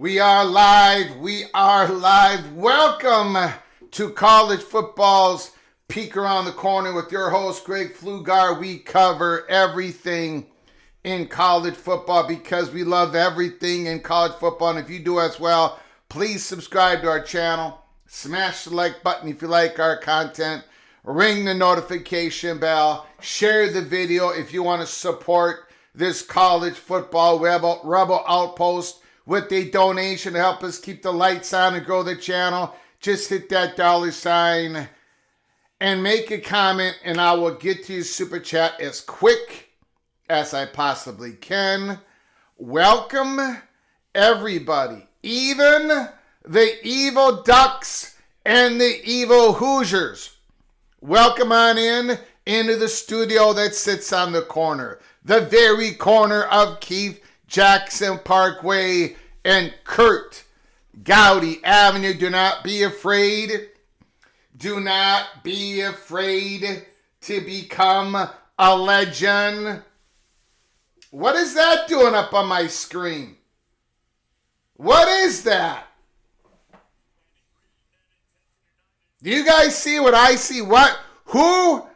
We are live. We are live. Welcome to College Football's Peek Around the Corner with your host, Greg Pflugar. We cover everything in college football because we love everything in college football. And if you do as well, please subscribe to our channel. Smash the like button if you like our content. Ring the notification bell. Share the video if you want to support this college football rebel outpost with a donation to help us keep the lights on and grow the channel. Just hit that $ and make a comment, and I will get to your super chat as quick as I possibly can. Welcome, everybody, even the evil Ducks and the evil Hoosiers. Welcome on into the studio that sits on the corner, the very corner of Keith Jackson Parkway and Kurt Gowdy Avenue. Do not be afraid. Do not be afraid to become a legend. What is that doing up on my screen? What is that? Do you guys see what I see? What? Who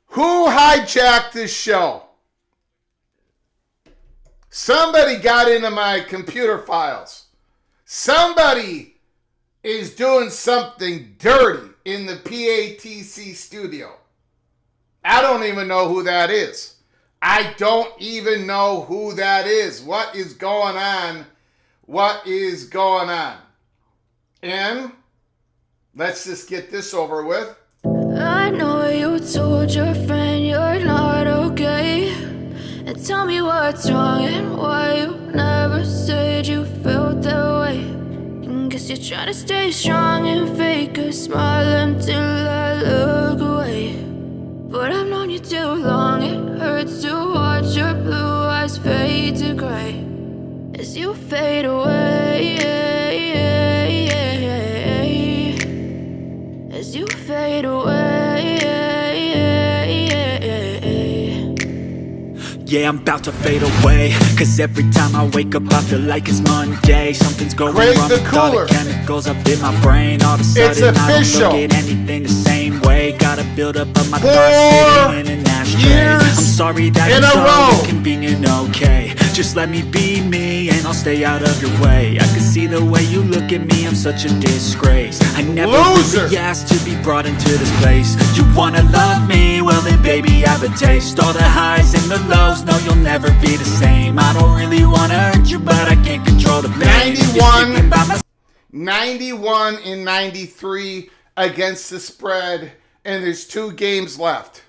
hijacked this show? Somebody got into my computer files. Somebody is doing something dirty in the PATC studio. I don't even know who that is. I don't even know who that is. What is going on? What is going on? And let's just get this over with. I know you told your friend you're not okay. And tell me what's wrong and why you never said you felt that way. And guess you're trying to stay strong and fake a smile until I look away. But I've known you too long, it hurts to watch your blue eyes fade to gray as you fade away. As you fade away. Yeah, I'm about to fade away, cause every time I wake up I feel like it's Monday. Something's going Greg wrong the with all Cooler. the chemicals up in my brain. All of a sudden I official. don't look at anything the same way. Gotta build up of my 4 thoughts sitting in an ashtray. years I'm sorry that in it's a row. so inconvenient, okay. Just let me be me and I'll stay out of your way. I can see the way you look at me, I'm such a disgrace. I never really asked to be brought into this place. You wanna love me? Well then baby I have a taste. All the highs and the lows, no you'll never be the same. I don't really wanna hurt you but I can't control the pain. 91 and 93 against the spread, and there's 2 games left.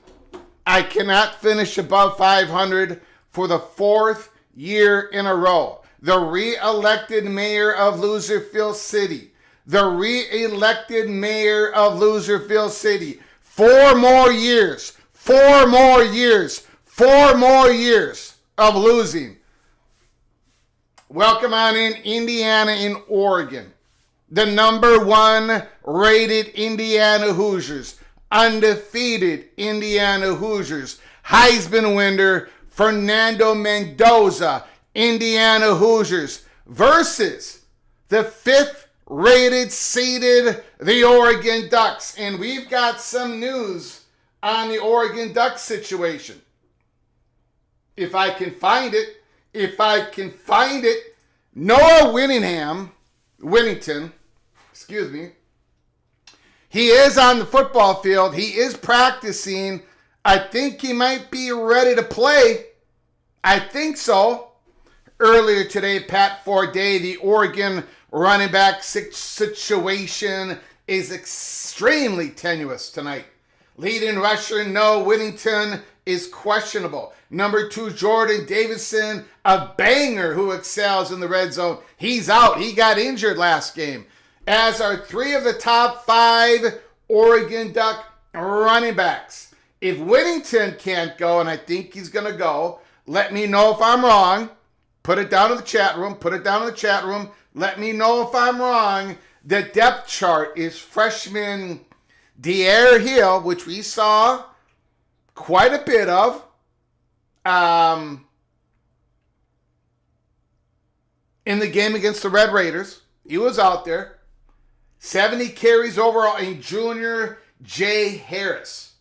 I cannot finish above 500 for the 4th year in a row. The re-elected mayor of Loserville City. The re-elected mayor of Loserville City. 4 more years. 4 more years. 4 more years of losing. Welcome on in, Indiana and Oregon. The number 1 rated Indiana Hoosiers. Undefeated Indiana Hoosiers. Heisman winner Fernando Mendoza, Indiana Hoosiers, versus the 5th rated seeded, the Oregon Ducks. And we've got some news on the Oregon Ducks situation. If I can find it, Noah Whittington, he is on the football field. He is practicing. I think he might be ready to play. I think so. Earlier today, Pat Forday, the Oregon running back situation is extremely tenuous tonight. Leading rusher Noah Whittington is questionable. Number 2, Jordan Davison, a banger who excels in the red zone. He's out. He got injured last game. As are 3 of the top 5 Oregon Duck running backs. If Whittington can't go, and I think he's going to go, let me know if I'm wrong. Put it down in the chat room. Let me know if I'm wrong. The depth chart is freshman De'Air Hill, which we saw quite a bit of. In the game against the Red Raiders. He was out there. 70 carries overall. And Junior J. Harris.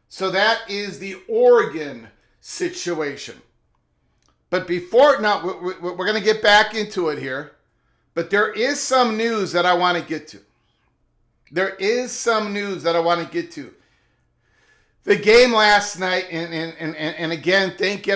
So that is the Oregon situation. But before, now we're going to get back into it here. But there is some news that I want to get to. The game last night, and again, thank you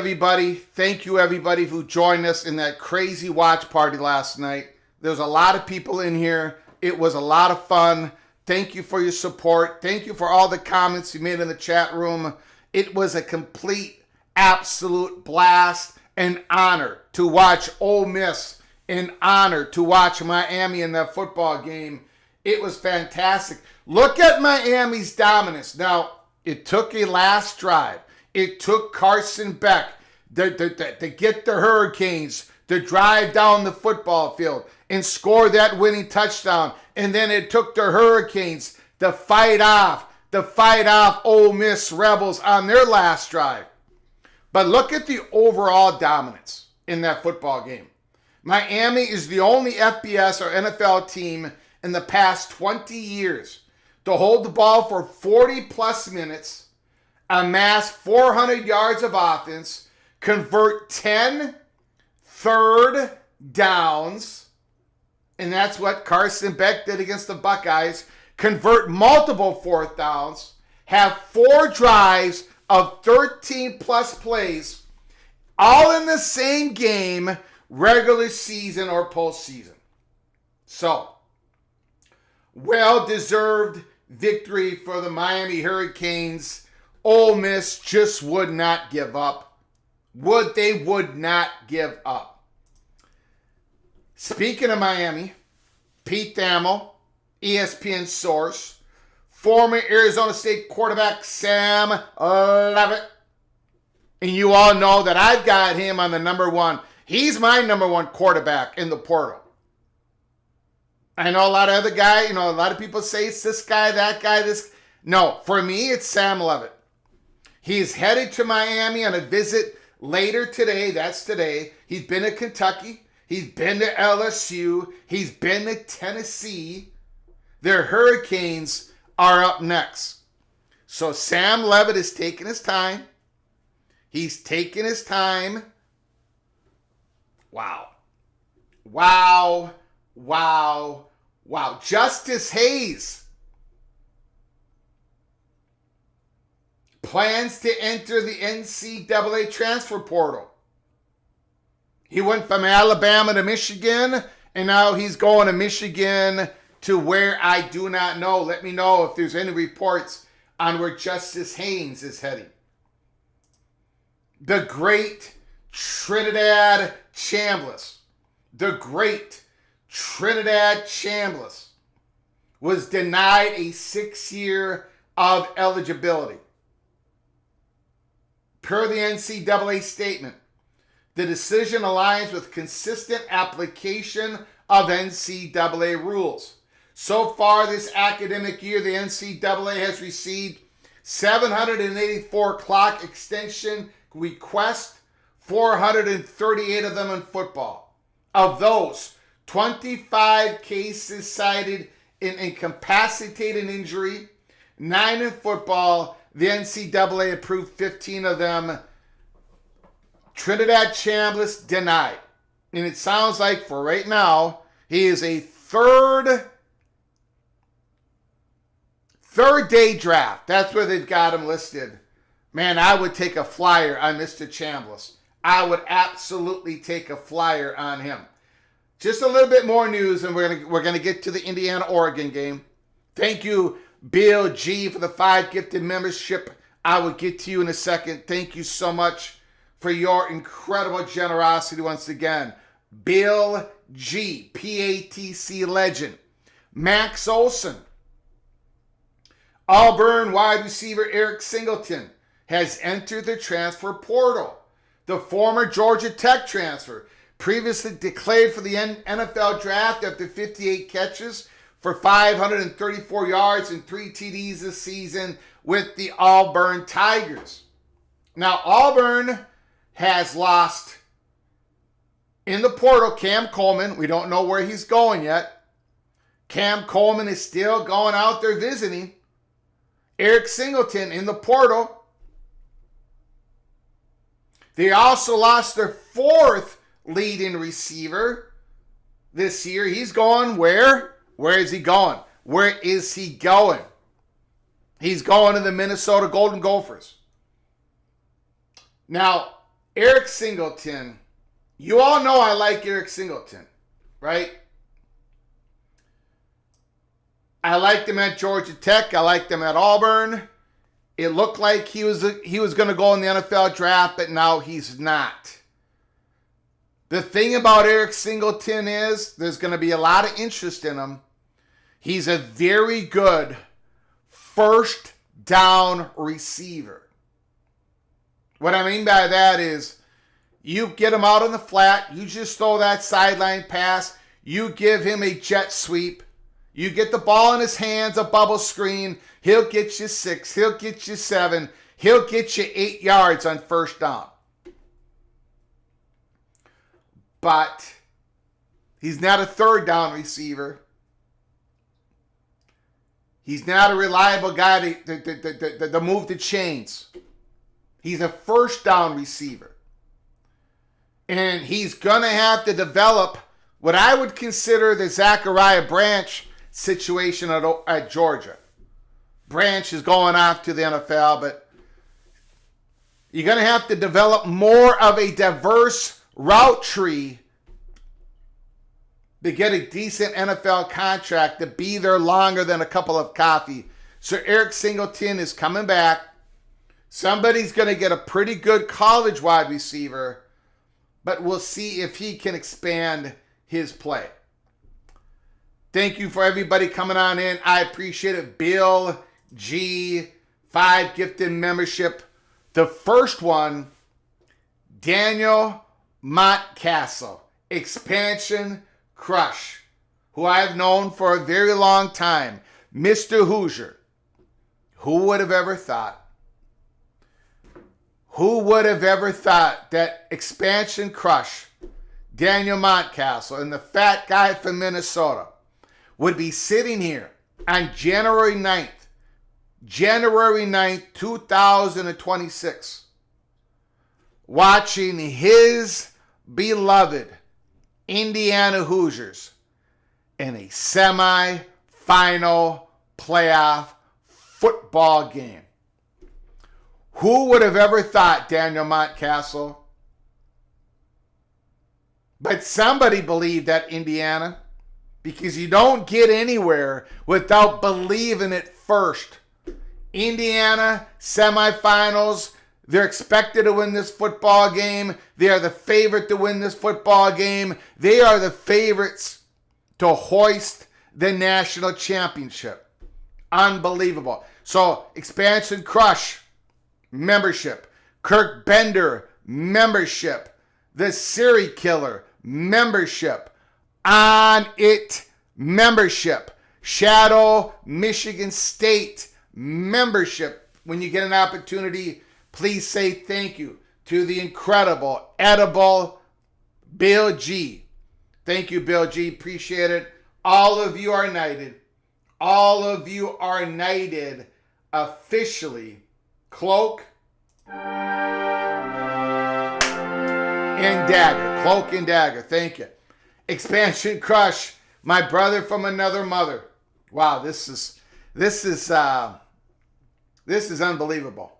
everybody who joined us in that crazy watch party last night. There was a lot of people in here. It was a lot of fun. Thank you for your support. Thank you for all the comments you made in the chat room. It was a complete, absolute blast, an honor to watch Ole Miss, an honor to watch Miami in that football game. It was fantastic. Look at Miami's dominance. Now, it took a last drive. It took Carson Beck to get the Hurricanes to drive down the football field and score that winning touchdown. And then it took the Hurricanes to fight off Ole Miss Rebels on their last drive. But look at the overall dominance in that football game. Miami is the only FBS or NFL team in the past 20 years to hold the ball for 40-plus minutes, amass 400 yards of offense, convert 10 third downs, and that's what Carson Beck did against the Buckeyes, convert multiple 4th downs, have 4 drives of 13-plus plays, all in the same game, regular season or postseason. So, well-deserved victory for the Miami Hurricanes. Ole Miss just would not give up. They would not give up. Speaking of Miami, Pete Thamel, ESPN source, former Arizona State quarterback Sam Leavitt. And you all know that I've got him on the number 1. He's my number 1 quarterback in the portal. I know a lot of other guys, a lot of people say it's this guy, that guy, this. No, for me, it's Sam Leavitt. He's headed to Miami on a visit later today. That's today. He's been to Kentucky. He's been to LSU. He's been to Tennessee. Their Hurricanes are up next. So Sam Leavitt is taking his time. He's taking his time Wow. Wow. Wow. Wow. Justice Hayes plans to enter the NCAA transfer portal. He went from Alabama to Michigan, and now he's going to Michigan to where I do not know. Let me know if there's any reports on where Justice Hayes is heading. The great Trinidad Chambliss. The great Trinidad Chambliss was denied a 6-year of eligibility. Per the NCAA statement, the decision aligns with consistent application of NCAA rules. So far this academic year, the NCAA has received 784 clock extension requests, 438 of them in football. Of those, 25 cases cited in incapacitated injury, 9 in football. The NCAA approved 15 of them. Trinidad Chambliss denied. And it sounds like for right now, he is a third day draft. That's where they've got him listed. Man, I would take a flyer on Mr. Chambliss. I would absolutely take a flyer on him. Just a little bit more news, and we're gonna get to the Indiana-Oregon game. Thank you, Bill G, for the 5 gifted membership. I will get to you in a second. Thank you so much for your incredible generosity once again. Bill G, PATC legend. Max Olson. Auburn wide receiver Eric Singleton has entered the transfer portal. The former Georgia Tech transfer, previously declared for the NFL draft after 58 catches for 534 yards and 3 TDs this season with the Auburn Tigers. Now, Auburn has lost in the portal Cam Coleman. We don't know where he's going yet. Cam Coleman is still going out there visiting. Eric Singleton in the portal. They also lost their 4th leading receiver this year. He's going where? Where is he going? Where is he going? He's going to the Minnesota Golden Gophers. Now, Eric Singleton, you all know I like Eric Singleton, right? I liked him at Georgia Tech. I liked him at Auburn. It looked like he was going to go in the NFL draft, but now he's not. The thing about Eric Singleton is there's going to be a lot of interest in him. He's a very good first down receiver. What I mean by that is you get him out on the flat, you just throw that sideline pass, you give him a jet sweep, you get the ball in his hands, a bubble screen, he'll get you 6, he'll get you 7, he'll get you 8 yards on first down. But he's not a third down receiver. He's not a reliable guy to move the chains. He's a first down receiver. And he's going to have to develop what I would consider the Zachariah Branch situation at Georgia. Branch is going off to the NFL, but you're going to have to develop more of a diverse route tree to get a decent NFL contract to be there longer than a cup of coffee. So Eric Singleton is coming back. Somebody's going to get a pretty good college wide receiver, but we'll see if he can expand his play. Thank you for everybody coming on in. I appreciate it. Bill G, 5 gifted membership. The first one, Daniel Montcastle, Expansion Crush, who I've known for a very long time. Mr. Hoosier. Who would have ever thought? Who would have ever thought that Expansion Crush, Daniel Montcastle, and the fat guy from Minnesota would be sitting here on January 9th, 2026, watching his beloved Indiana Hoosiers in a semi-final playoff football game. Who would have ever thought, Daniel Montcastle? But somebody believed that Indiana, because you don't get anywhere without believing it first. Indiana, semifinals, they're expected to win this football game. They are the favorite to win this football game. They are the favorites to hoist the national championship. Unbelievable. So, Expansion Crush, membership. Kirk Bender, membership. The Siri Killer, membership. On It, membership. Shadow, Michigan State, membership. When you get an opportunity, please say thank you to the incredible, edible Bill G. Thank you, Bill G. Appreciate it. All of you are knighted. All of you are knighted officially. Cloak and Dagger. Cloak and Dagger. Thank you. Expansion Crush. My brother from another mother. Wow, this is unbelievable.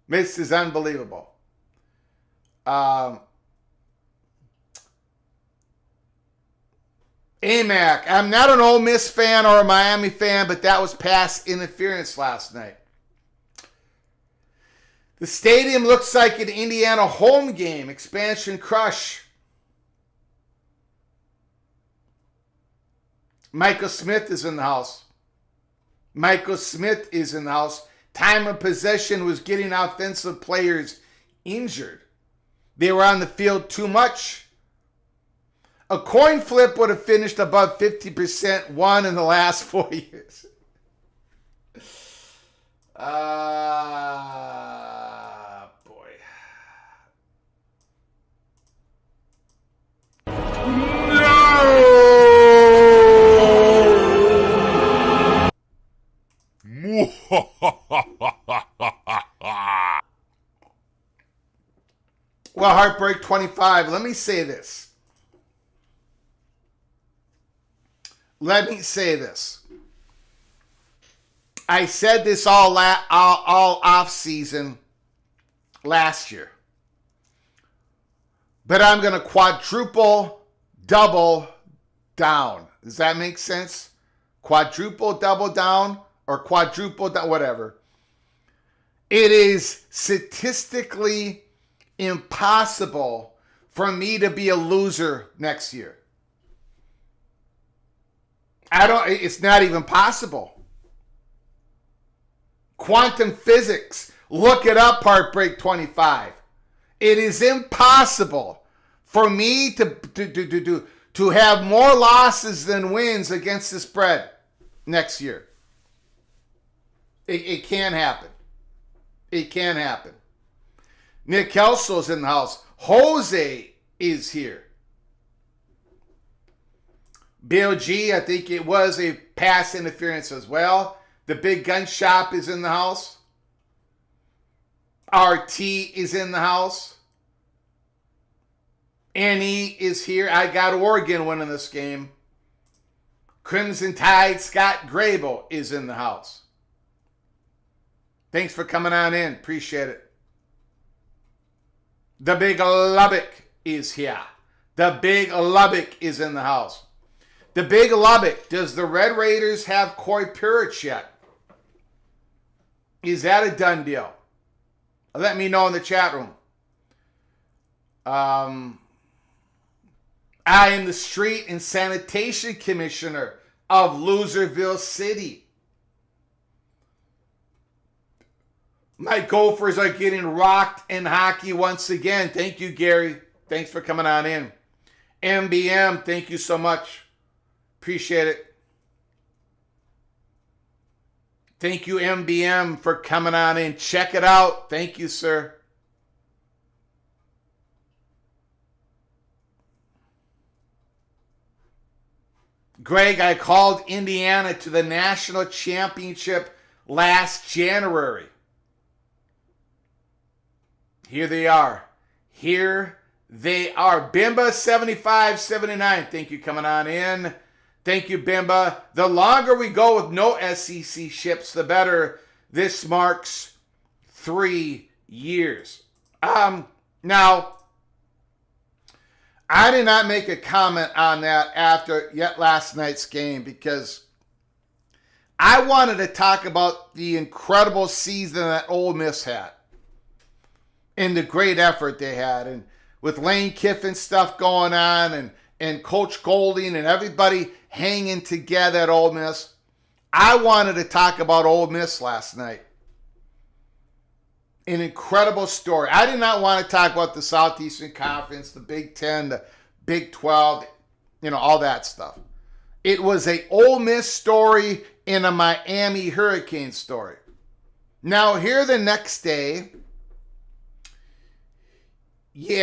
This is unbelievable. AMAC. I'm not an Ole Miss fan or a Miami fan, but that was pass interference last night. The stadium looks like an Indiana home game. Expansion Crush. Michael Smith is in the house. Michael Smith is in the house. Time of possession was getting offensive players injured. They were on the field too much. A coin flip would have finished above 50% won in the last 4 years. Boy. Well, Heartbreak 25, let me say this. I said this all off season last year. But I'm going to quadruple, double down. Does that make sense? Quadruple, double down, or quadruple down, whatever. It is statistically impossible for me to be a loser next year. It's not even possible. Quantum physics. Look it up, Heartbreak 25. It is impossible for me to have more losses than wins against the spread next year. It can't happen. It can't happen. Nick Kelso's in the house. Jose is here. Bill G, I think it was a pass interference as well. The Big Gun Shop is in the house. RT is in the house. NE is here. I got Oregon winning this game. Crimson Tide Scott Grable is in the house. Thanks for coming on in. Appreciate it. The Big Lubbock is here. The Big Lubbock is in the house. The Big Lubbock, does the Red Raiders have Corey Pirich yet? Is that a done deal? Let me know in the chat room. I am the Street and Sanitation Commissioner of Loserville City. My Gophers are getting rocked in hockey once again. Thank you, Gary. Thanks for coming on in. MBM, thank you so much. Appreciate it. Thank you, MBM, for coming on in. Check it out. Thank you, sir. Greg, I called Indiana to the national championship last January. Here they are. Here They are Bimba7579. Thank you coming on in. Thank you, Bimba. The longer we go with no SEC ships, the better. This marks 3 years. Now, I did not make a comment on that after yet last night's game because I wanted to talk about the incredible season that Ole Miss had and the great effort they had, and with Lane Kiffin stuff going on and Coach Golding and everybody hanging together at Ole Miss. I wanted to talk about Ole Miss last night. An incredible story. I did not want to talk about the Southeastern Conference, the Big Ten, the Big 12, all that stuff. It was a Ole Miss story and a Miami Hurricane story. Now, here the next day, we've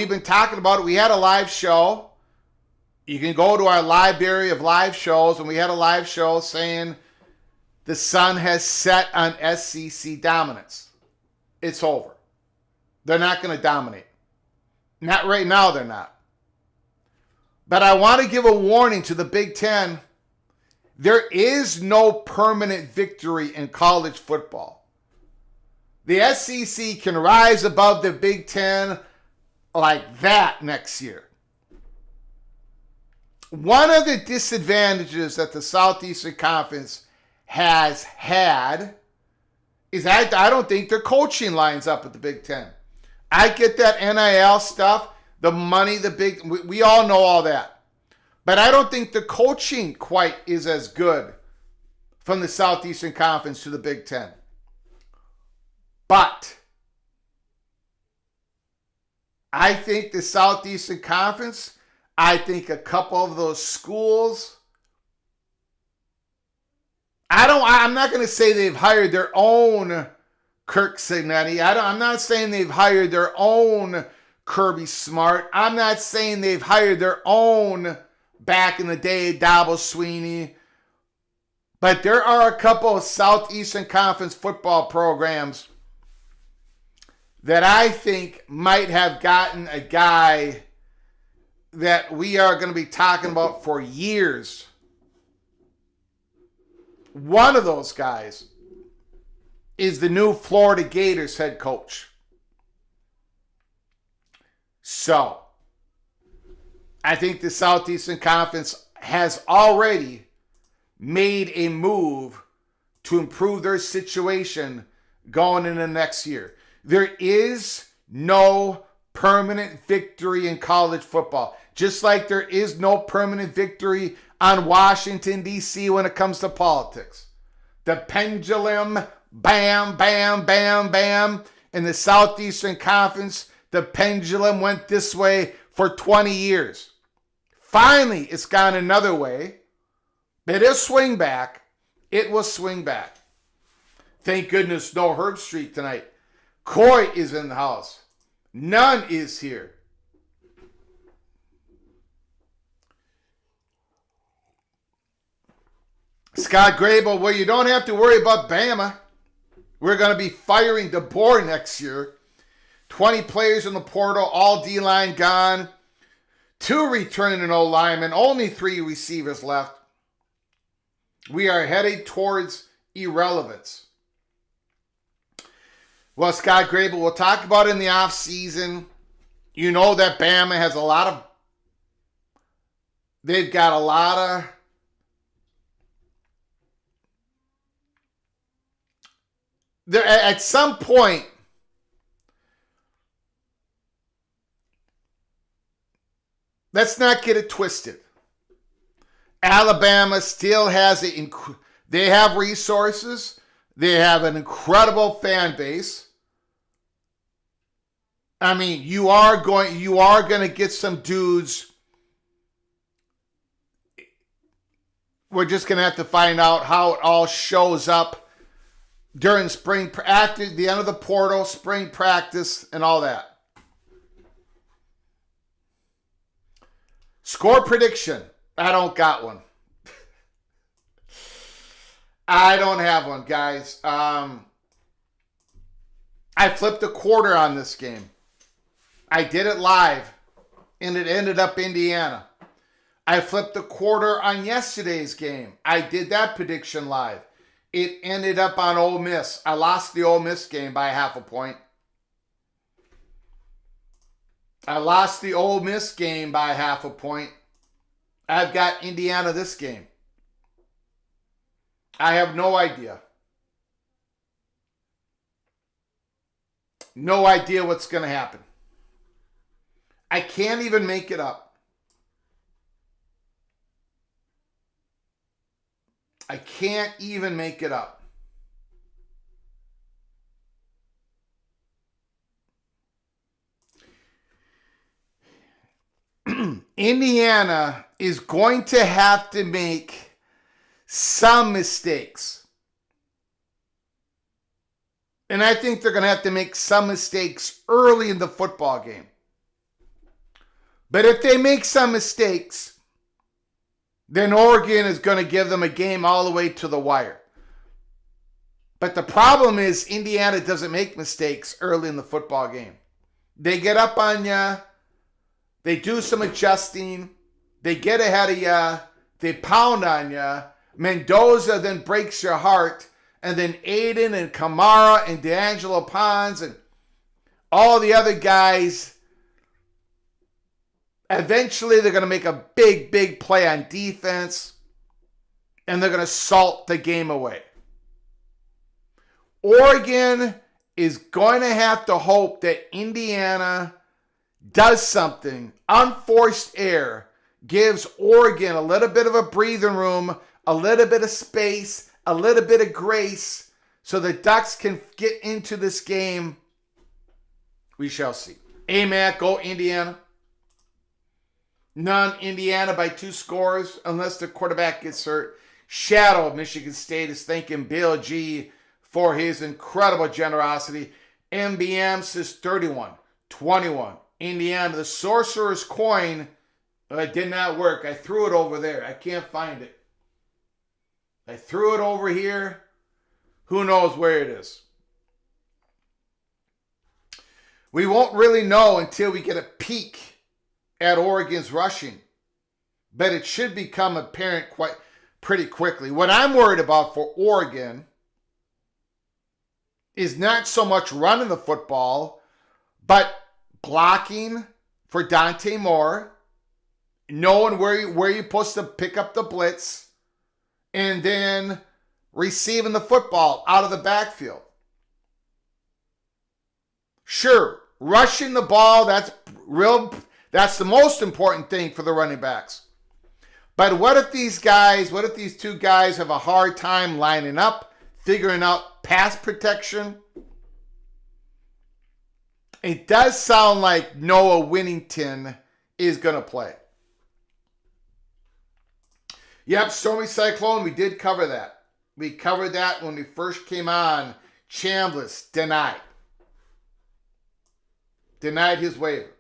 been talking about it. We had a live show. You can go to our library of live shows, and we had a live show saying the sun has set on SEC dominance. It's over. They're not going to dominate. Not right now, they're not. But I want to give a warning to the Big Ten. There is no permanent victory in college football. The SEC can rise above the Big Ten like that next year. One of the disadvantages that the Southeastern Conference has had is I don't think their coaching lines up with the Big Ten. I get that NIL stuff, the money, we all know all that. But I don't think the coaching quite is as good from the Southeastern Conference to the Big Ten. But I think the Southeastern Conference, I think a couple of those schools, I'm not going to say they've hired their own Kirk Cignetti. I'm not saying they've hired their own Kirby Smart. I'm not saying they've hired their own, back in the day, Dabo Sweeney. But there are a couple of Southeastern Conference football programs that I think might have gotten a guy that we are going to be talking about for years. One of those guys is the new Florida Gators head coach. So, I think the Southeastern Conference has already made a move to improve their situation going into next year. There is no permanent victory in college football. Just like there is no permanent victory on Washington, D.C. when it comes to politics. The pendulum, bam, bam, bam, bam. In the Southeastern Conference, the pendulum went this way for 20 years. Finally, it's gone another way. It will swing back. It will swing back. Thank goodness no Herb Street tonight. Coy is in the house. None is here. Scott Grable, well, you don't have to worry about Bama. We're going to be firing DeBoer next year. 20 players in the portal, all D-line gone. 2 returning and O-linemen, only 3 receivers left. We are headed towards irrelevance. Well, Scott Grable, we'll talk about it in the offseason. You know that Bama has they've got a lot of at some point, let's not get it twisted. Alabama still has they have resources. They have an incredible fan base. I mean, you are going to get some dudes. We're just going to have to find out how it all shows up during spring, after the end of the portal, spring practice, and all that. Score prediction. I don't got one. I don't have one, guys. I flipped a quarter on this game. I did it live, and it ended up Indiana. I flipped a quarter on yesterday's game. I did that prediction live. It ended up on Ole Miss. I lost the Ole Miss game by half a point. I lost the Ole Miss game by half a point. I've got Indiana this game. I have no idea. No idea what's going to happen. I can't even make it up. I can't even make it up. Indiana is going to have to make some mistakes. And I think they're going to have to make some mistakes early in the football game. But if they make some mistakes, then Oregon is going to give them a game all the way to the wire. But the problem is Indiana doesn't make mistakes early in the football game. They get up on you. They do some adjusting. They get ahead of you. They pound on you. Mendoza then breaks your heart. And then Aiden and Kamara and D'Angelo Pons and all the other guys, eventually they're going to make a big, big play on defense. And they're going to salt the game away. Oregon is going to have to hope that Indiana does something. Unforced air gives Oregon a little bit of a breathing room, a little bit of space, a little bit of grace, so the Ducks can get into this game. We shall see. AMAC, go Indiana. None Indiana by 2 scores unless the quarterback gets hurt. Shadow of Michigan State is thanking Bill G for his incredible generosity. MBM says 31-21. Indiana, the Sorcerer's Coin. It did not work. I threw it over there. I can't find it. I threw it over here. Who knows where it is? We won't really know until we get a peek at Oregon's rushing. But it should become apparent pretty quickly. What I'm worried about for Oregon is not so much running the football, but blocking for Dante Moore, knowing where you're supposed to pick up the blitz, and then receiving the football out of the backfield. Sure, rushing the ball, that's the most important thing for the running backs. But what if these two guys have a hard time lining up, figuring out pass protection? It does sound like Noah Winnington is going to play. Yep, Stormy Cyclone, we did cover that. We covered that when we first came on. Chambliss denied. Denied his waiver.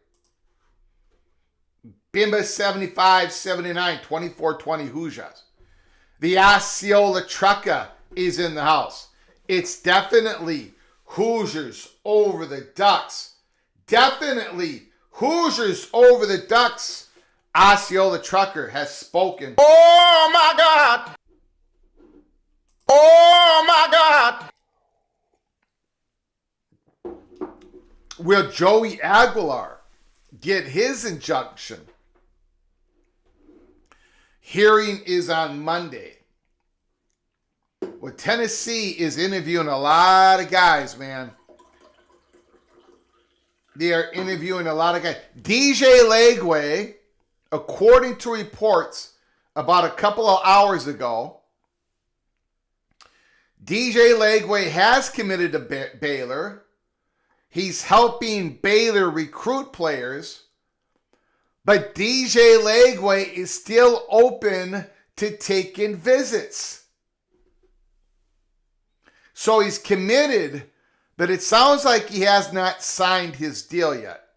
Bimba 75-79, 24-20 Hoosiers. The Osceola Trucker is in the house. It's definitely Hoosiers over the Ducks. Definitely Hoosiers over the Ducks. Osceola Trucker has spoken. Oh my God! Oh my God! Will Joey Aguilar get his injunction? Hearing is on Monday. Well, Tennessee is interviewing a lot of guys, man. They are interviewing a lot of guys. DJ Legway, according to reports about a couple of hours ago, DJ Legway has committed to Baylor. He's helping Baylor recruit players. But DJ Legway is still open to taking visits. So he's committed, but it sounds like he has not signed his deal yet.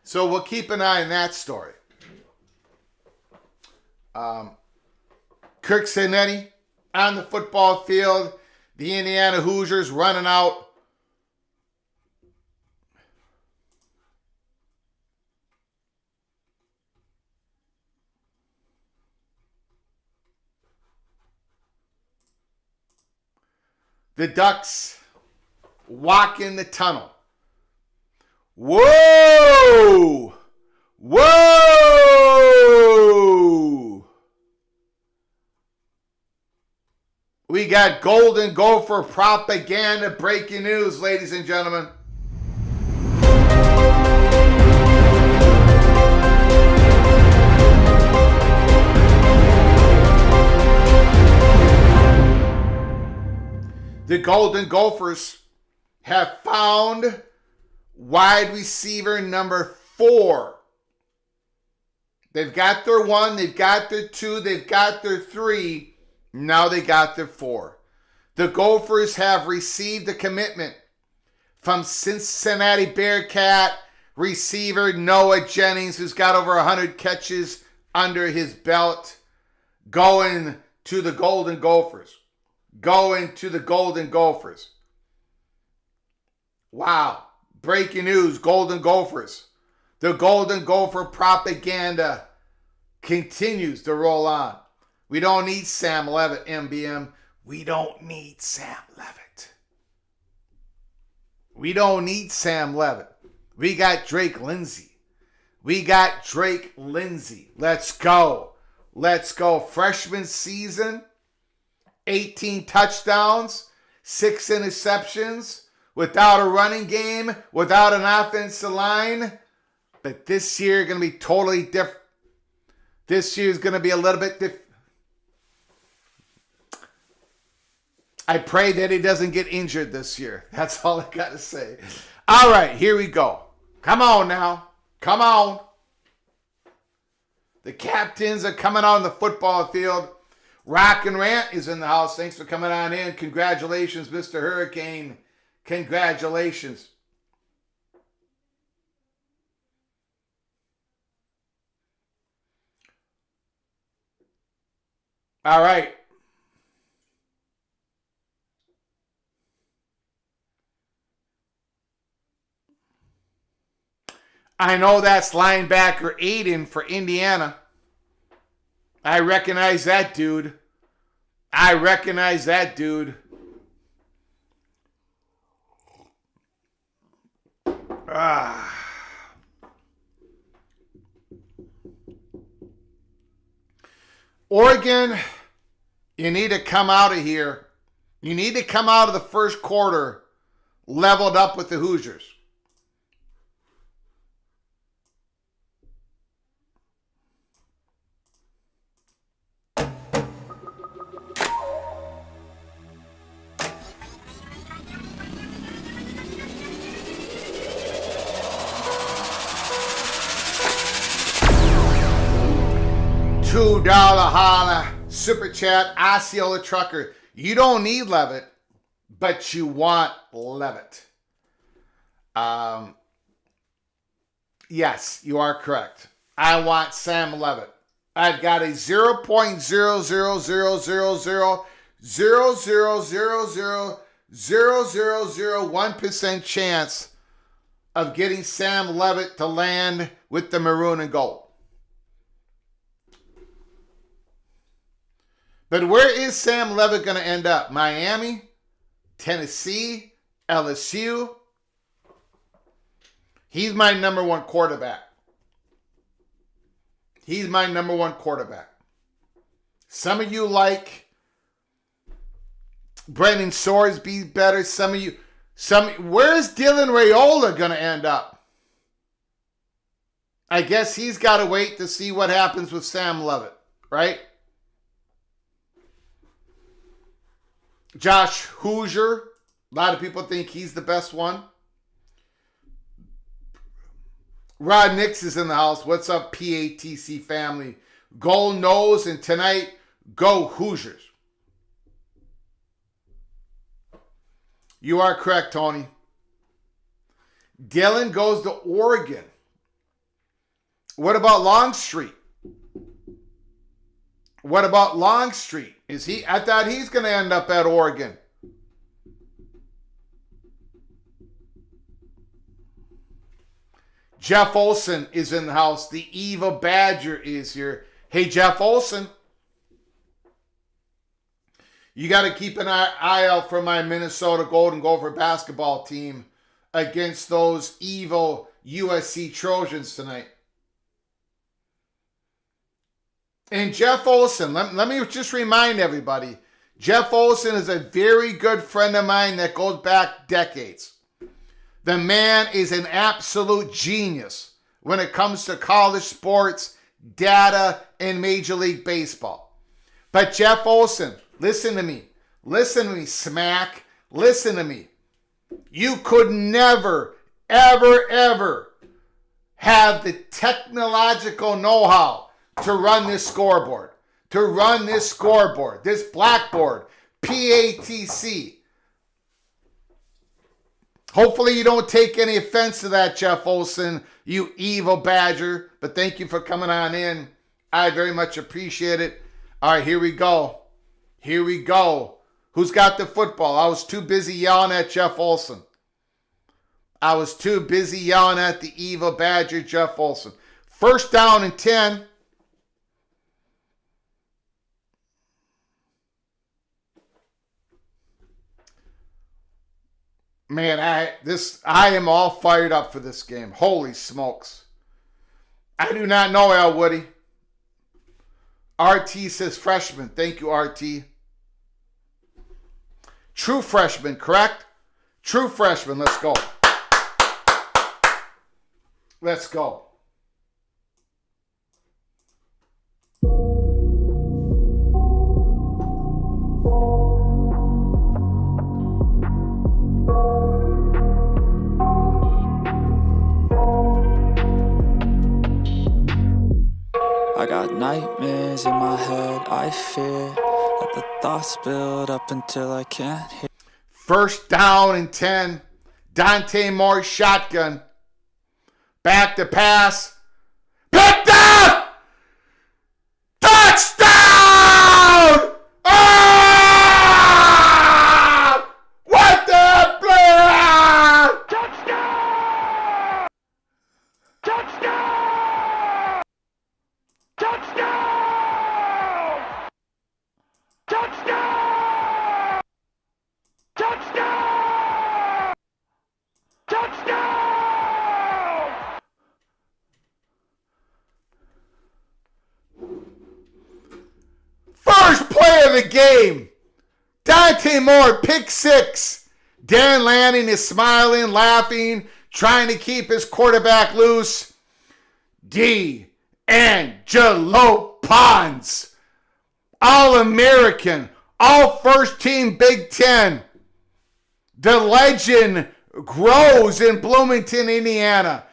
So we'll keep an eye on that story. Kirk Cinetti on the football field. The Indiana Hoosiers running out The Ducks walk in the tunnel. Whoa! Whoa! We got Golden Gopher propaganda breaking news, ladies and gentlemen. The Golden Gophers have found wide receiver number 4. They've got their 1, they've got their 2, they've got their 3. Now they got their 4. The Gophers have received a commitment from Cincinnati Bearcat receiver Noah Jennings, who's got over 100 catches under his belt, going to the Golden Gophers. Going to the Golden Gophers. Wow. Breaking news, Golden Gophers. The Golden Gopher propaganda continues to roll on. We don't need Sam Levitt, MBM. We don't need Sam Levitt. We don't need Sam Levitt. We got Drake Lindsay. We got Drake Lindsay. Let's go. Let's go. Freshman season, 18 touchdowns, 6 interceptions, without a running game, without an offensive line. But this year going to be totally different. This year is going to be a little bit different. I pray that he doesn't get injured this year. That's all I got to say. All right, here we go. Come on now. Come on. The captains are coming on the football field. Rock and Rant is in the house. Thanks for coming on in. Congratulations, Mr. Hurricane. Congratulations. All right. I know that's linebacker Aiden for Indiana. I recognize that dude. I recognize that dude. Oregon, you need to come out of here. You need to come out of the first quarter leveled up with the Hoosiers. $2 holla, super chat, Osceola Trucker. You don't need Levitt, but you want Levitt. Yes, you are correct. I want Sam Levitt. I've got a 0.0000000000001% chance of getting Sam Levitt to land with the maroon and gold. But where is Sam Levitt going to end up? Miami? Tennessee? LSU? He's my number 1 quarterback. He's my number 1 quarterback. Some of you like Brendan Sorsby better. Where's Dylan Raiola going to end up? I guess he's got to wait to see what happens with Sam Levitt, right? Josh Hoosier. A lot of people think he's the best one. Rod Nix is in the house. What's up, PATC family? Gold Nose, and tonight, go Hoosiers. You are correct, Tony. Dylan goes to Oregon. What about Longstreet? What about Longstreet? I thought he's going to end up at Oregon. Jeff Olson is in the house. The Evil Badger is here. Hey, Jeff Olson. You got to keep an eye out for my Minnesota Golden Gopher basketball team against those evil USC Trojans tonight. And Jeff Olson, let me just remind everybody, Jeff Olson is a very good friend of mine that goes back decades. The man is an absolute genius when it comes to college sports, data, and Major League Baseball. But Jeff Olson, listen to me. Listen to me, Smack. Listen to me. You could never, ever, ever have the technological know-how to run this scoreboard. This blackboard, PATC. Hopefully you don't take any offense to that, Jeff Olson, you evil badger. But thank you for coming on in. I very much appreciate it. All right, here we go. Who's got the football? I was too busy yelling at Jeff Olson. I was too busy yelling at the evil badger, Jeff Olson. 1st down and 10. Man, I am all fired up for this game. Holy smokes. I do not know, Al Woody. RT says freshman. Thank you, RT. True freshman, correct? True freshman. Let's go. Let's go. I got nightmares in my head, I fear that the thoughts build up until I can't hear. 1st down and 10. Dante Moore shotgun. Back to pass. Picked up! Touchdown! Ah! What the player? Touchdown! Touchdown! Touchdown! Touchdown! Touchdown! Touchdown! First play of the game. Dante Moore, pick 6. Dan Lanning is smiling, laughing, trying to keep his quarterback loose. D'Angelo Pons, All-American, All-First-Team Big Ten. The legend grows in Bloomington, Indiana.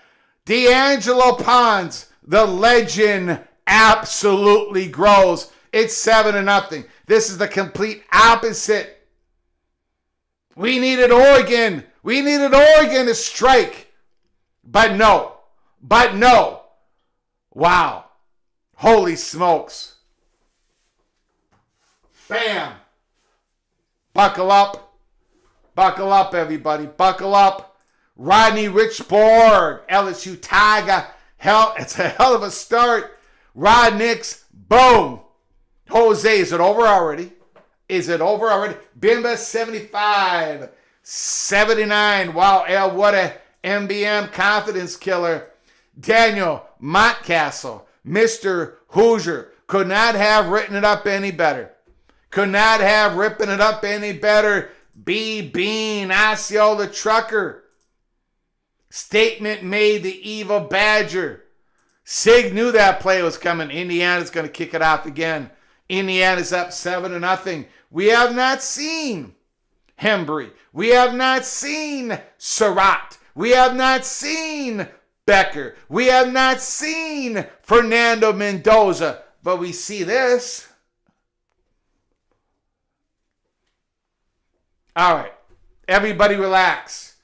D'Angelo Pons, the legend absolutely grows. It's 7-0. This is the complete opposite. We needed Oregon. We needed Oregon to strike. But no. Wow. Holy smokes. Bam. Buckle up. Buckle up, everybody. Buckle up. Rodney Richborg, LSU Tiger. It's a hell of a start. Rod Nix, boom. Jose, is it over already? Bimba 75, 79. Wow, El, what a MBM confidence killer. Daniel Montcastle, Mr. Hoosier, could not have written it up any better. B. Bean, Osceola Trucker. Statement made, the evil badger. Sig knew that play was coming. Indiana's going to kick it off again. Indiana's up 7-0. We have not seen Hembry. We have not seen Surratt. We have not seen Becker. We have not seen Fernando Mendoza. But we see this. All right. Everybody relax.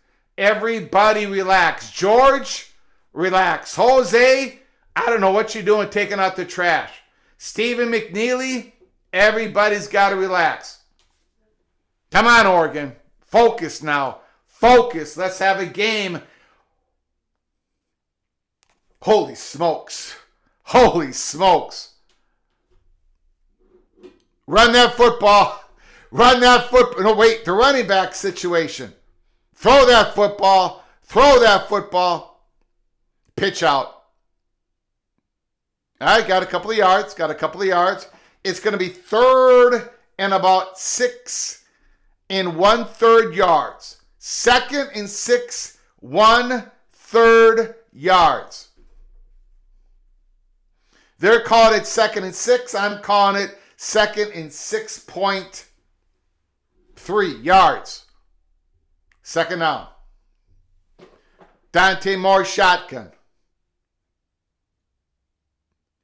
George, relax. Jose, I don't know what you're doing taking out the trash. Stephen McNeely, everybody's got to relax. Come on, Oregon. Focus now. Focus. Let's have a game. Holy smokes. Run that football. Run that foot. No, wait, the running back situation. Throw that football. Pitch out. All right, got a couple of yards. It's going to be 3rd and about 6 1/3 yards. 2nd and 6 1/3 yards. They're calling it 2nd and 6. I'm calling it 2nd and 6.3 yards. 2nd down. Dante Moore shotgun.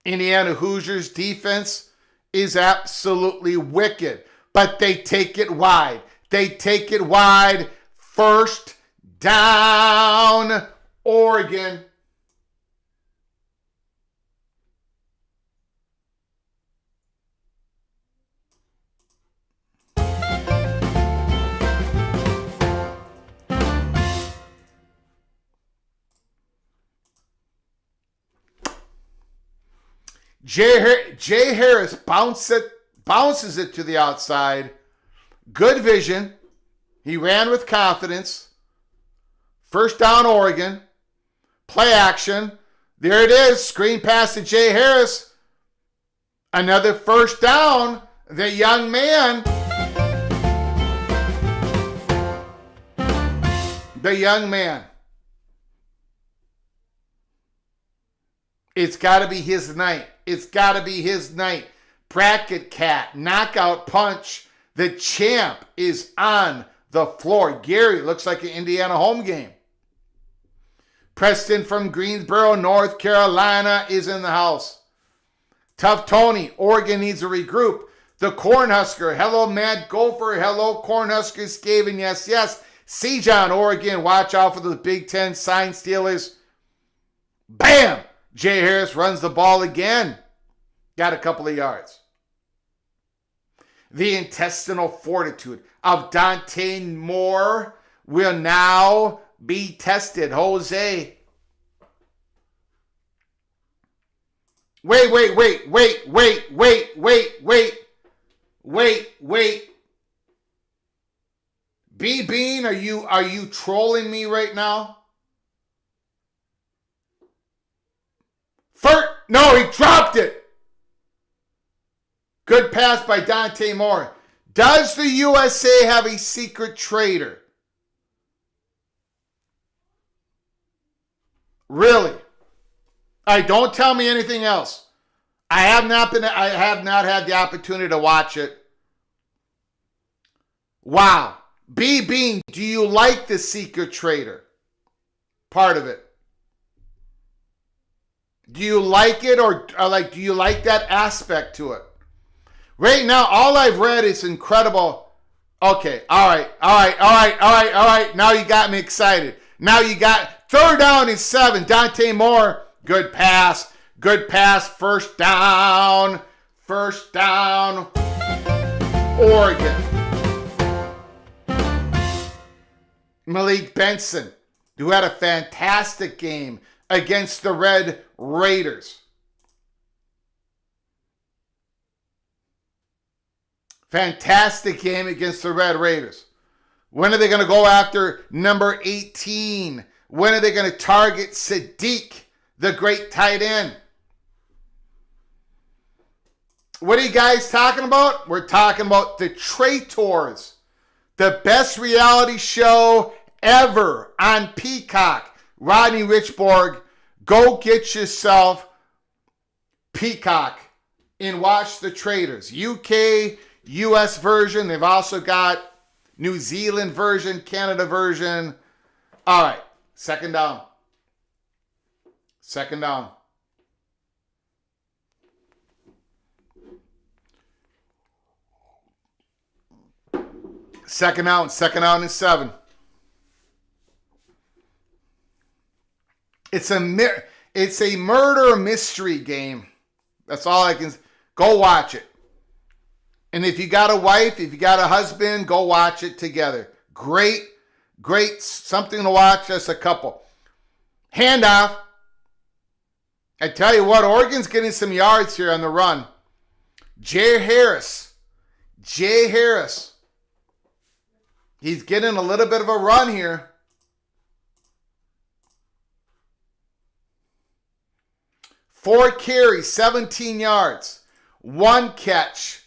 Indiana Hoosiers defense is absolutely wicked, but they take it wide. 1st down, Oregon. Jay Harris bounces it to the outside. Good vision. He ran with confidence. 1st down, Oregon. Play action. There it is. Screen pass to Jay Harris. Another 1st down. The young man. It's got to be his night. Bracket cat, knockout punch. The champ is on the floor. Gary, looks like an Indiana home game. Preston from Greensboro, North Carolina is in the house. Tough Tony, Oregon needs to regroup. The Cornhusker, hello Mad Gopher, hello Cornhusker Skaven, yes. Siege on Oregon, watch out for the Big Ten sign stealers. Bam! Jay Harris runs the ball again. Got a couple of yards. The intestinal fortitude of Dante Moore will now be tested. Jose. Wait. B Bean, are you trolling me right now? No, he dropped it. Good pass by Dante Moore. Does the USA have a secret traitor? Really? Don't tell me anything else. I have not had the opportunity to watch it. Wow. B Bean, do you like the secret traitor part of it? Do you like it or do you like that aspect to it? Right now, all I've read is incredible. Okay, all right. Now you got me excited. Now you got 3rd down and 7. Dante Moore, good pass. 1st down. Oregon. Malik Benson, who had a fantastic game against the Red Raiders. Fantastic game against the Red Raiders. When are they going to go after number 18? When are they going to target Sadiq, the great tight end? What are you guys talking about? We're talking about the Traitors, the best reality show ever on Peacock. Rodney Richborg, go get yourself Peacock and watch the Traitors. UK, US version. They've also got New Zealand version, Canada version. All right, 2nd down. 2nd down. Second out and 7. It's a murder mystery game. That's all I can. Go watch it. And if you got a wife, if you got a husband, go watch it together. Great something to watch as a couple. Handoff. I tell you what, Oregon's getting some yards here on the run. Jay Harris. He's getting a little bit of a run here. Four carries, 17 yards. One catch,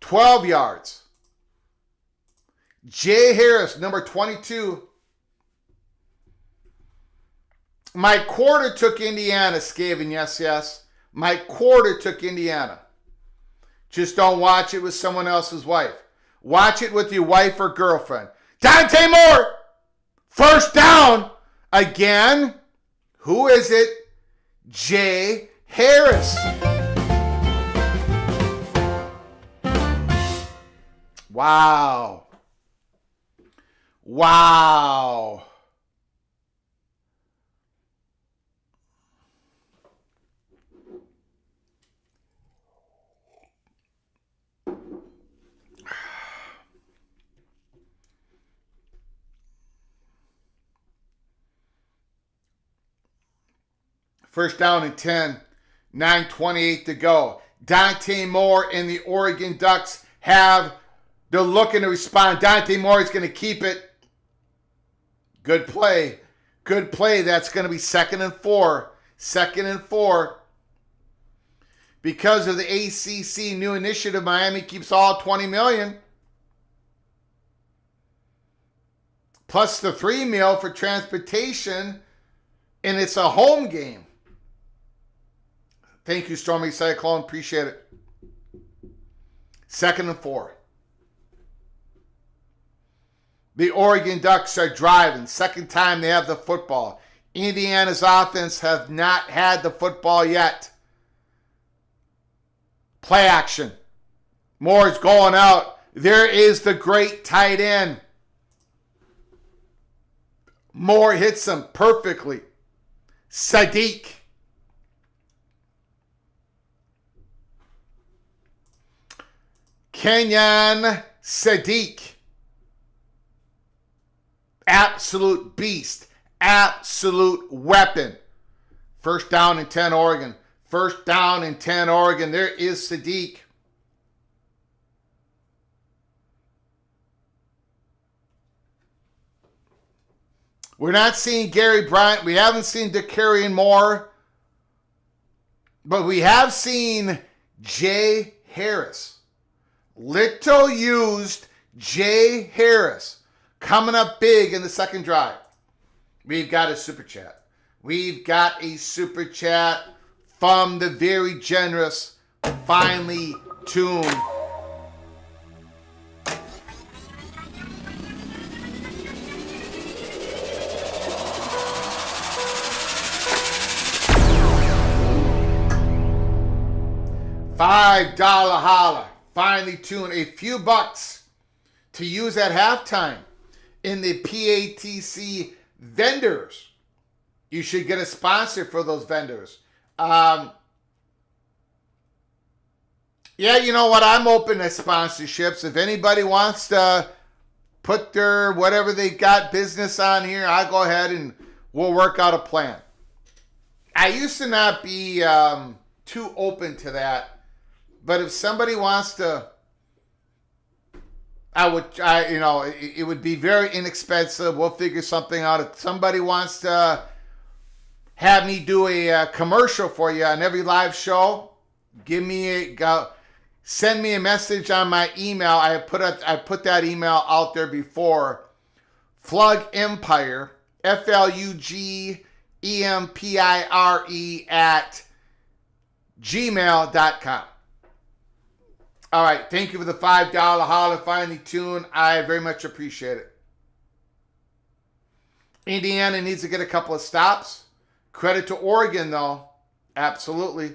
12 yards. Jay Harris, number 22. My quarter took Indiana, Skaven. Yes, yes. My quarter took Indiana. Just don't watch it with someone else's wife. Watch it with your wife or girlfriend. Dante Moore! First down! Again. Who is it? Jay Harris. Wow. Wow. First down and 10, 9:28 to go. Dante Moore and the Oregon Ducks they're looking to respond. Dante Moore is going to keep it. Good play. Good play. That's going to be 2nd and 4. 2nd and 4. Because of the ACC new initiative, Miami keeps all $20 million. Plus the $3 million for transportation. And it's a home game. Thank you, Stormy Cyclone. Appreciate it. 2nd and 4. The Oregon Ducks are driving. Second time they have the football. Indiana's offense have not had the football yet. Play action. Moore's going out. There is the great tight end. Moore hits him perfectly. Sadiq. Kenyon Sadiq. Absolute beast. Absolute weapon. First down and 10 Oregon. First down and 10 Oregon. There is Sadiq. We're not seeing Gary Bryant. We haven't seen DeCarrion Moore. But we have seen Jay Harris. Little used Jay Harris coming up big in the second drive. We've got a super chat. We've got a super chat from the very generous Finely Tuned. $5 holla. Finely Tuned. A few bucks to use at halftime in the PATC vendors. You should get a sponsor for those vendors. Yeah, you know what? I'm open to sponsorships. If anybody wants to put their whatever they got business on here, I'll go ahead and we'll work out a plan. I used to not be too open to that. But if somebody wants to, it would be very inexpensive. We'll figure something out. If somebody wants to have me do a commercial for you on every live show, send me a message on my email. I put that email out there before. Flug Empire, FLUGEMPIRE at gmail.com. All right, thank you for the $5 holla. Finely Tuned. I very much appreciate it. Indiana needs to get a couple of stops. Credit to Oregon, though. Absolutely.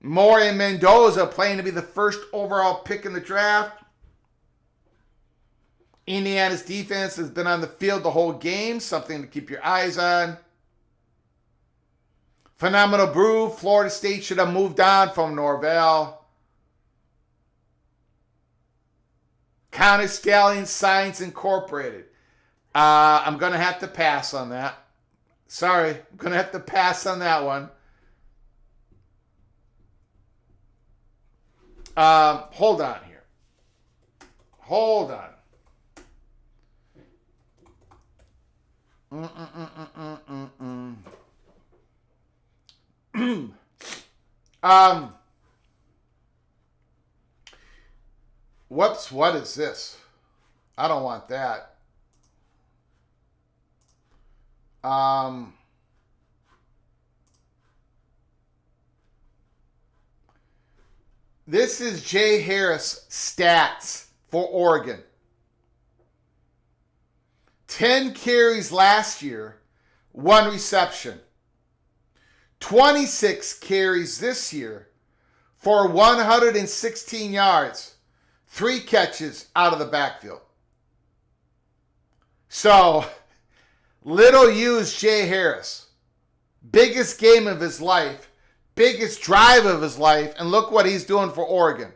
Moore and Mendoza playing to be the first overall pick in the draft. Indiana's defense has been on the field the whole game. Something to keep your eyes on. Phenomenal Brew. Florida State should have moved on from Norvell. Counter Stallion Science Incorporated. I'm going to have to pass on that. Sorry. I'm going to have to pass on that one. Hold on here. Hold on. Whoops, what is this? I don't want that. This is Jay Harris stats for Oregon. 10 carries last year, 1 reception. 26 carries this year for 116 yards, 3 catches out of the backfield. So, little used Jay Harris. Biggest game of his life, biggest drive of his life, and look what he's doing for Oregon.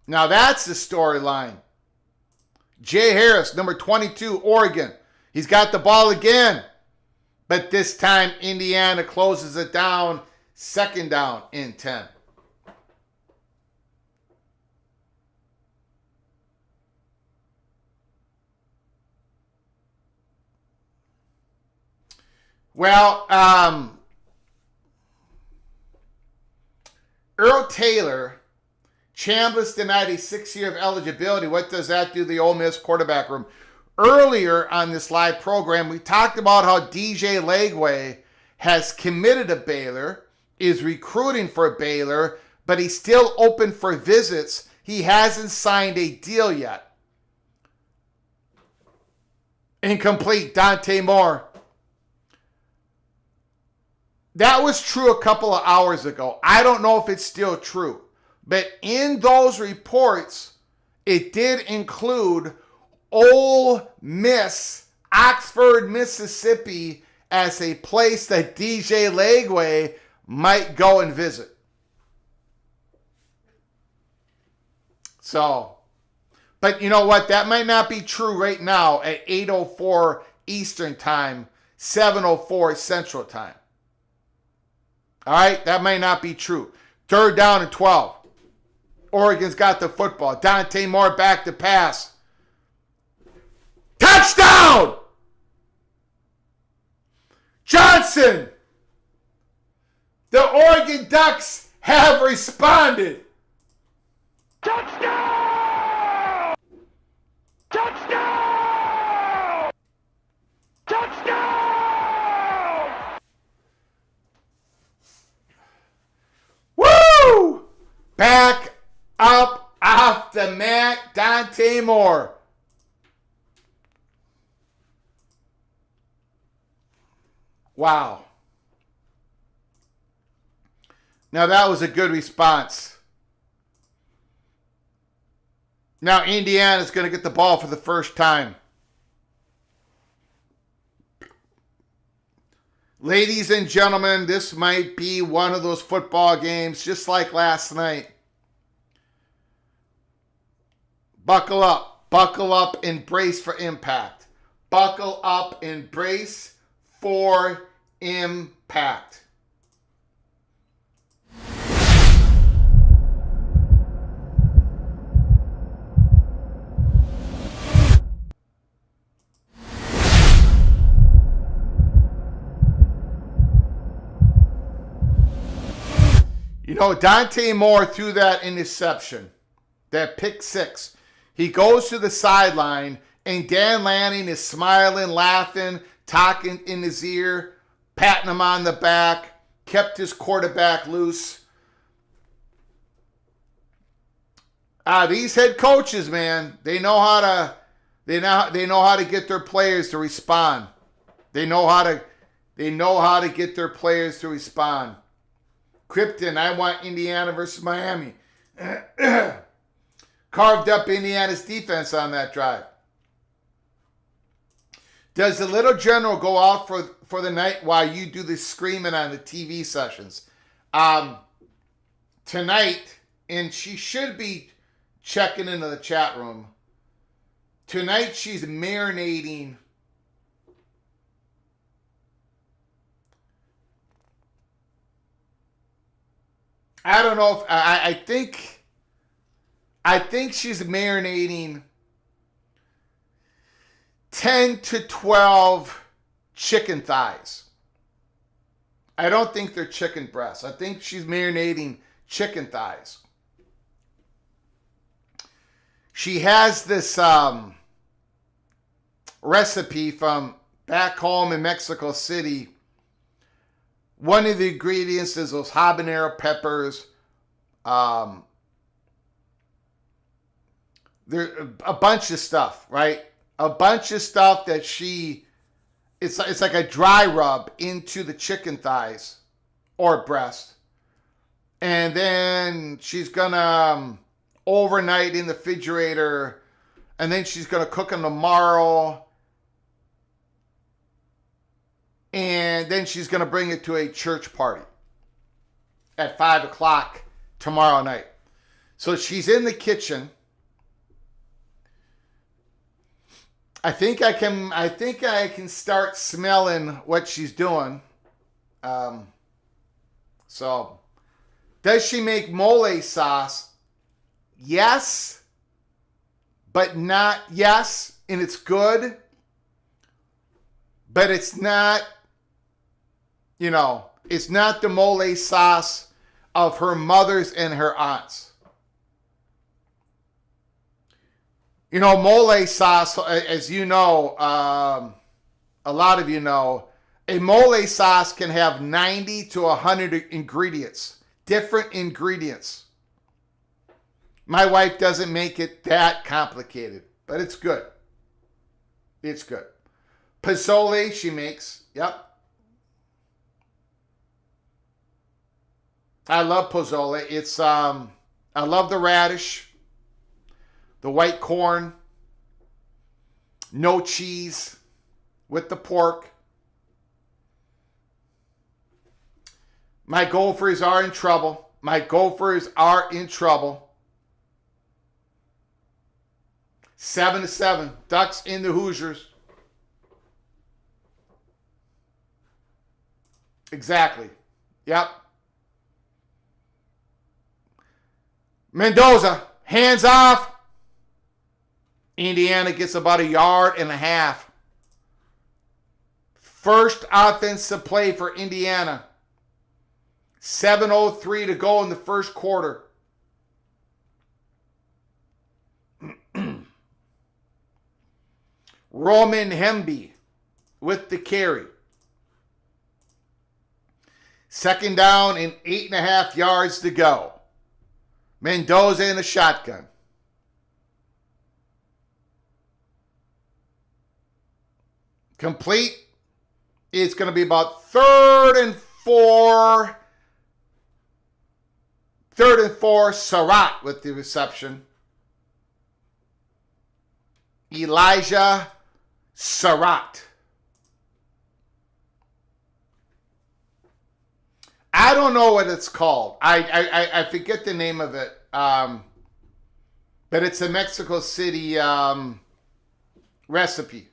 Now that's the storyline. Jay Harris, number 22, Oregon. He's got the ball again. But this time, Indiana closes it down. 2nd down in 10. Well, Earl Taylor, Chambliss denied a 6 year of eligibility. What does that do to the Ole Miss quarterback room? Earlier on this live program, we talked about how DJ Lagway has committed to Baylor, is recruiting for Baylor, but he's still open for visits. He hasn't signed a deal yet. Incomplete, Dante Moore. That was true a couple of hours ago. I don't know if it's still true. But in those reports, it did include Ole Miss, Oxford, Mississippi, as a place that DJ Lagway might go and visit. So, but you know what? That might not be true right now at 8:04 Eastern Time, 7:04 Central Time. All right, that may not be true. 3rd down and 12. Oregon's got the football. Dante Moore back to pass. Touchdown! Johnson! The Oregon Ducks have responded. Touchdown! Touchdown! Touchdown! Woo! Back up off the mat, Dante Moore. Wow. Now that was a good response. Now Indiana's going to get the ball for the first time. Ladies and gentlemen, this might be one of those football games just like last night. Buckle up, and brace for impact. Buckle up and brace for impact. You know, Dante Moore threw that interception, that pick 6. He goes to the sideline, and Dan Lanning is smiling, laughing, talking in his ear, patting him on the back, kept his quarterback loose. These head coaches, man, they know how to get their players to respond. They know how to get their players to respond. Krypton, I want Indiana versus Miami. Carved up Indiana's defense on that drive. Does the little general go out for the night while you do the screaming on the TV sessions? Tonight, and she should be checking into the chat room. Tonight she's marinating I don't know if I think I think she's marinating 10 to 12 chicken thighs. I don't think they're chicken breasts. I think she's marinating chicken thighs. She has this recipe from back home in Mexico City. One of the ingredients is those habanero peppers. There a bunch of stuff, right? A bunch of stuff that it's like a dry rub into the chicken thighs or breast. And then she's gonna overnight in the refrigerator, and then she's gonna cook them tomorrow. And then she's going to bring it to a church party at 5 o'clock tomorrow night. So she's in the kitchen. I think I can start smelling what she's doing. So does she make mole sauce? Yes, but not yes, and it's good. But it's not, it's not the mole sauce of her mothers and her aunts. Mole sauce, as you know, a lot of you know, a mole sauce can have 90 to 100 ingredients, different ingredients. My wife doesn't make it that complicated, but it's good. It's good. Pozole she makes. Yep. I love pozole. It's I love the radish, the white corn, no cheese with the pork. My Gophers are in trouble. My Gophers are in trouble. 7-7. Ducks in the Hoosiers. Exactly. Yep. Mendoza, hands off. Indiana gets about 1.5 yards. First offensive play for Indiana. 7:03 to go in the first quarter. Roman Hemby with the carry. Second down and 8.5 yards to go. Mendoza in the shotgun. Complete. It's going to be about 3rd and 4. 3rd and 4. Surratt with the reception. Elijah Surratt. I don't know what it's called. I forget the name of it. But it's a Mexico City recipe.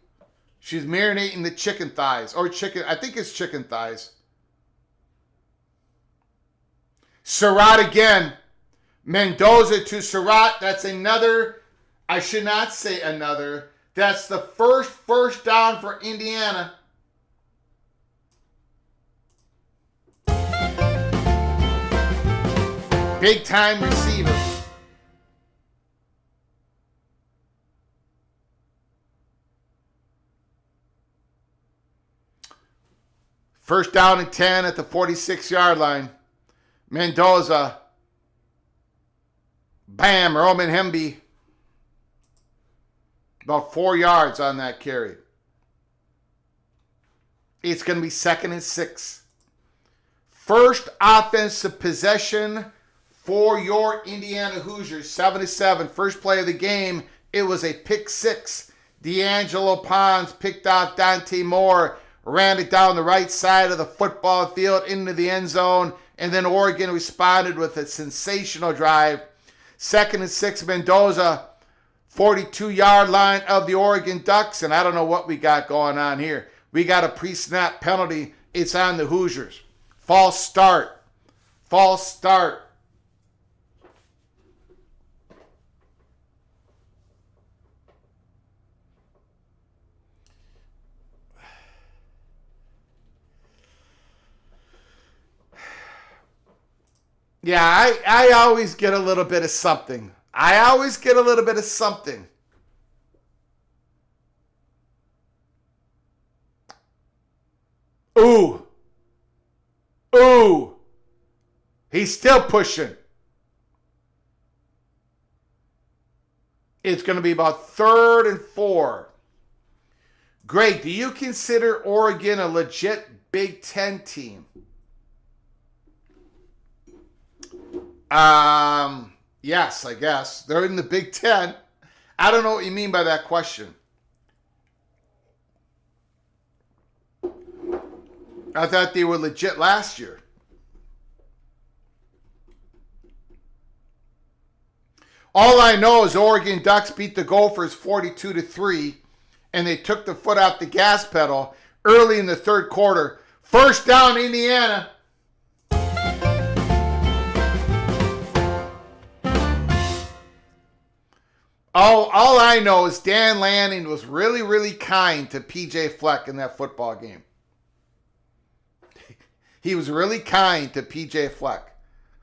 She's marinating the chicken thighs. Or chicken. I think it's chicken thighs. Surratt again. Mendoza to Surratt. That's another. I should not say another. That's the first down for Indiana. Big time receiver. First down and 10 at the 46-yard line. Mendoza. Bam, Roman Hemby. About 4 yards on that carry. It's going to be 2nd and 6. First offensive possession for your Indiana Hoosiers. 7-7. First play of the game. It was a pick six. D'Angelo Pons picked off Dante Moore. Ran it down the right side of the football field into the end zone. And then Oregon responded with a sensational drive. 2nd and 6. Mendoza. 42-yard line of the Oregon Ducks. And I don't know what we got going on here. We got a pre-snap penalty. It's on the Hoosiers. False start. False start. Yeah, I always get a little bit of something. I always get a little bit of something. Ooh. Ooh. He's still pushing. It's going to be about 3rd and 4. Greg, do you consider Oregon a legit Big Ten team? Yes, I guess. They're in the Big Ten. I don't know what you mean by that question. I thought they were legit last year. All I know is Oregon Ducks beat the Gophers 42-3, and they took the foot off the gas pedal early in the 3rd quarter. First down, Indiana. All I know is Dan Lanning was really, really kind to PJ Fleck in that football game. He was really kind to PJ Fleck.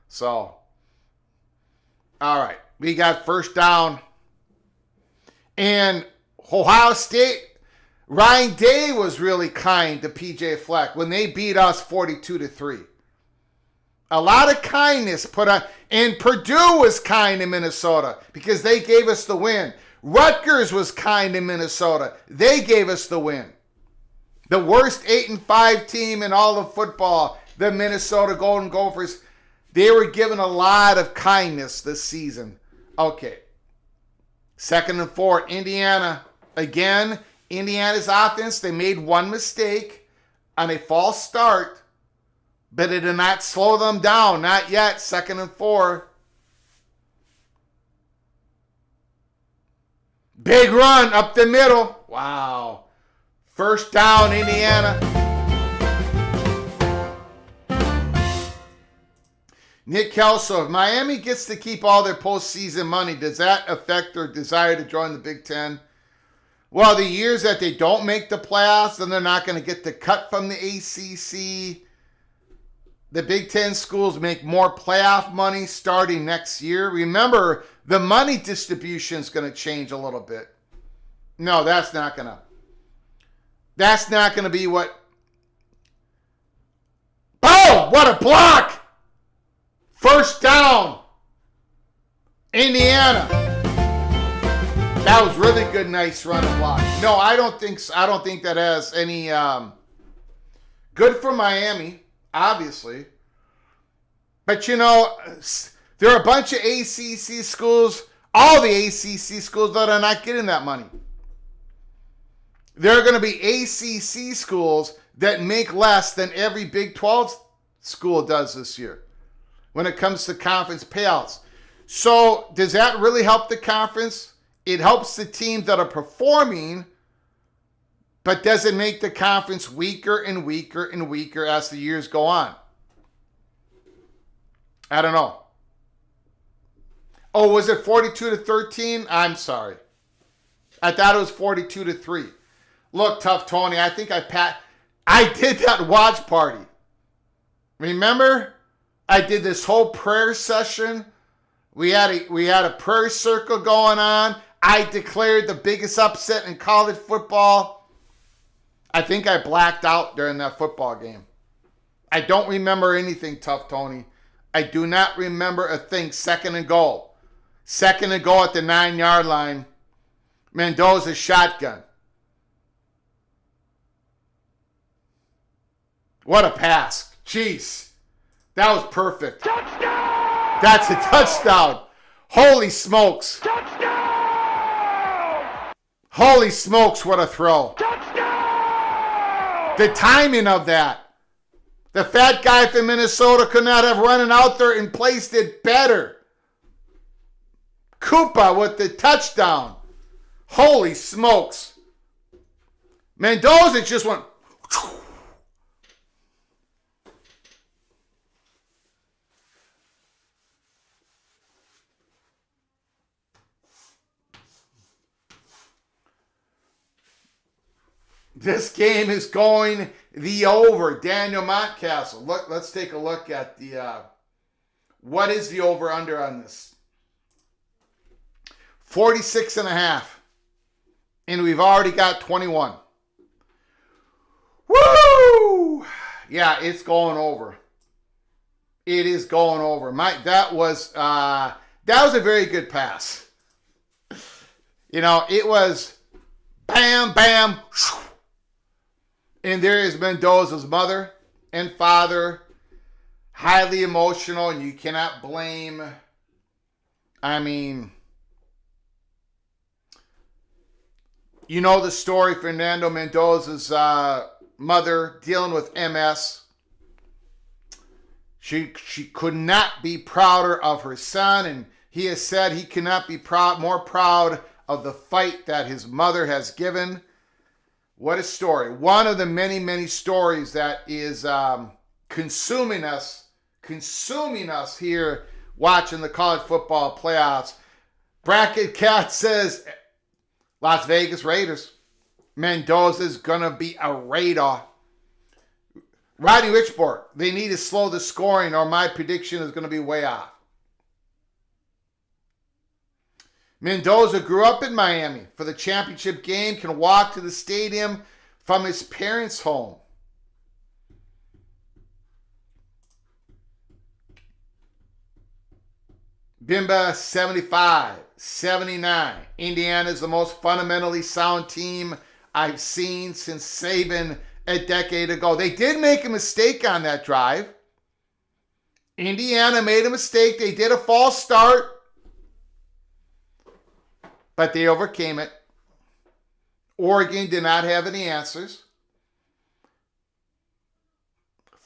So, all right. We got first down. And Ohio State, Ryan Day was really kind to PJ Fleck when they beat us 42-3. A lot of kindness put on. And Purdue was kind to Minnesota because they gave us the win. Rutgers was kind to Minnesota. They gave us the win. The worst 8-5 team in all of football, the Minnesota Golden Gophers, they were given a lot of kindness this season. Okay. 2nd and 4, Indiana. Again, Indiana's offense, they made one mistake on a false start, but it did not slow them down. Not yet. 2nd and 4. Big run up the middle. Wow. First down, Indiana. Nick Kelso, if Miami gets to keep all their postseason money, does that affect their desire to join the Big Ten? Well, the years that they don't make the playoffs, then they're not going to get the cut from the ACC. The Big Ten schools make more playoff money starting next year. Remember, the money distribution is going to change a little bit. No, that's not going to be what... Oh, what a block! First down, Indiana. That was really good, nice run and block. No, I don't think so. I don't think that has any. Good for Miami, obviously. But you know, there are a bunch of ACC schools, all the ACC schools that are not getting that money. There are going to be ACC schools that make less than every Big 12 school does this year when it comes to conference payouts. So does that really help the conference? It helps the teams that are performing, but does it make the conference weaker and weaker and weaker as the years go on? I don't know. Oh, was it 42-13? I'm sorry. I thought it was 42-3. Look, Tough Tony, I think I did that watch party. Remember? I did this whole prayer session. We had a prayer circle going on. I declared the biggest upset in college football. I think I blacked out during that football game. I don't remember anything, Tough Tony. I do not remember a thing. 2nd and goal. 2nd and goal at the 9-yard line. Mendoza shotgun. What a pass. Jeez. That was perfect. Touchdown! That's a touchdown. Holy smokes. Touchdown! Holy smokes, what a throw. Touchdown! The timing of that. The fat guy from Minnesota could not have run out there and placed it better. Koopa with the touchdown. Holy smokes. Mendoza just went... This game is going the over. Daniel Montcastle. Look, let's take a look at the... What is the over-under on this? 46.5. And we've already got 21. Woo! Yeah, it's going over. It is going over. That was a very good pass. You know, it was bam, bam, whew. And there is Mendoza's mother and father, highly emotional, and you cannot blame, you know the story, Fernando Mendoza's mother dealing with MS. She could not be prouder of her son, and he has said he cannot be more proud of the fight that his mother has given. What a story. One of the many, many stories that is consuming us here watching the college football playoffs. Bracket Cat says Las Vegas Raiders. Mendoza's going to be a Raider. Rodney Richburg, they need to slow the scoring or my prediction is going to be way off. Mendoza grew up in Miami for the championship game, can walk to the stadium from his parents' home. Bimba, 75, 79. Indiana is the most fundamentally sound team I've seen since Saban a decade ago. They did make a mistake on that drive. Indiana made a mistake. They did a false start. But they overcame it. Oregon did not have any answers.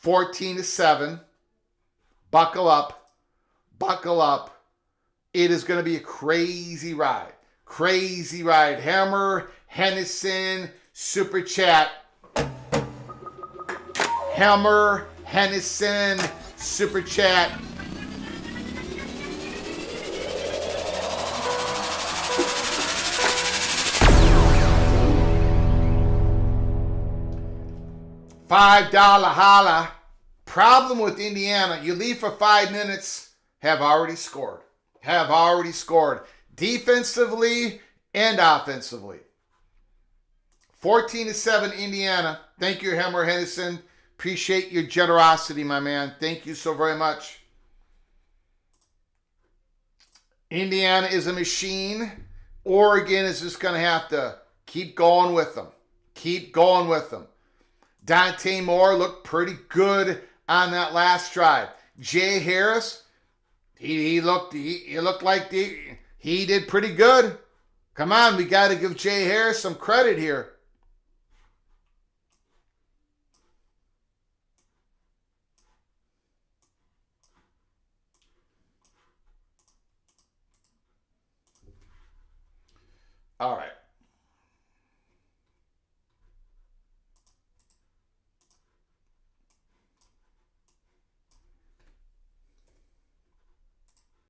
14-7. Buckle up. Buckle up. It is going to be a crazy ride. Crazy ride. Hammer, Hennison, Super Chat. Hammer, Hennison, Super Chat. $5 holla. Problem with Indiana, you leave for 5 minutes, have already scored. Have already scored. Defensively and offensively. 14-7 Indiana. Thank you, Hammer Hennison. Appreciate your generosity, my man. Thank you so very much. Indiana is a machine. Oregon is just going to have to keep going with them. Keep going with them. Dante Moore looked pretty good on that last drive. Jay Harris, he looked like he did pretty good. Come on, we got to give Jay Harris some credit here. All right.